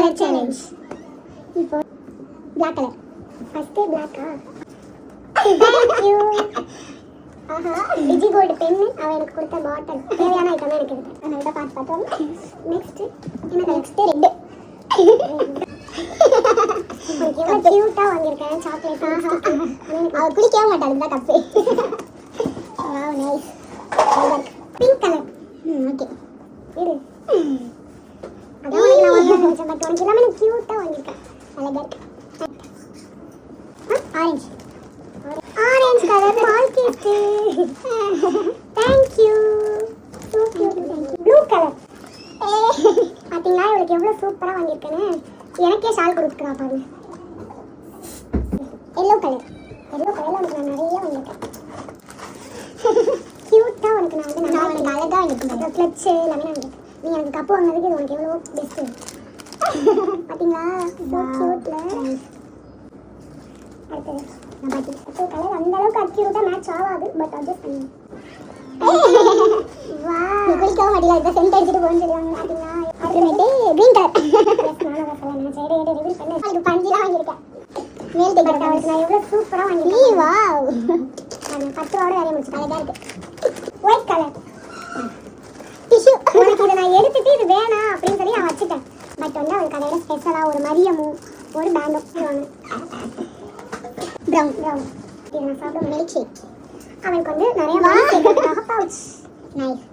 Colour challenge. இப்போ black colour. First பிளாக்கா? Thank you. ஆஹா, டிஜி கோல்ட் பென் அவ எனக்கு கொடுத்த பாட்டில். தேவையான ஐட்டம் எனக்கு இருக்கு. நான் இத பார்த்தோம். நெக்ஸ்ட் என்ன கலர்? Next red. எவ்வளவு கியூட்டா வாங்கியிருக்கேன் சாக்லேட். அவ குளிக்கவே மாட்டாள், இந்த cup. Wow, nice. Pink colour. Okay இரு. அதான் நான் வாங்கினேன், பட் உனக்கு எல்லாமே கியூட்டா வாங்கியிருக்கேன். அழகா இருக்கு. ஆரஞ்சு. ஆரஞ்சு கலர் பால் cake. Thank you. So cute. Thank you. Blue colour. பாத்தீங்களா இவளுக்கு எவ்வளவு சூப்பரா வாங்கியிருக்கேன்னு. எனக்கே ஷால் கொடுத்துக்கிறா பாருங்க. Yellow colour. எல்லோ கலர்ல உனக்கு நான் நிறைய வாங்கியிருக்கேன். கியூட்டா உனக்கு நான் வந்து நான் உனக்கு அழகா வாங்கியிருக்கேன். கிளட்ச் எல்லாமே வாங்கியிருக்கேன். நீ எனக்கு கப்பு வாங்கினதுக்கு இது உனக்கு எவ்வளோ பெஸ்ட்டு. பாத்தீங்களா ஸோ கியூட்ல. அடுத்தது நான் பார்த்து கலர் அந்த அளவுக்கு அக்யூரேட்டாக மேட்ச் ஆகாது, பட் அட்ஜஸ்ட் பண்ணி. வா, நீ குளிக்கவும் மாட்டீங்களா? இதை சென்ட் அடிச்சுட்டு போகணும்னு சொல்லுவாங்க. பார்த்தீங்களா? அப்புறமேட்டு க்ரீன் கலர். நானும் அதை சொல்ல நினைச்சேன். ரிவீல் பண்ணி அதுக்கு பஞ்சிலாம் வாங்கியிருக்கேன். மேல் தைக்கிறேன். அவளுக்கு நான் எவ்வளோ சூப்பராக வாங்கியிருக்கேன். வா, நான் 10 ரூபாவோட வேலையை முடிச்சு அழகாக இருக்கு. White colour tissue. உனக்கு இதை நான் எடுத்துட்டு இது வேணாம் அப்படின்னு சொல்லி நான் வச்சுட்டேன். பட் வந்து அவளுக்கு அதை விட ஸ்பெஷலாக ஒரு மரியமும் ஒரு பேண்டும் வாங்க. Brown brown. இது நான் சாப்பிட மில்க் ஷேக். அவளுக்கு வந்து நிறைய பவுச். நைஸ்.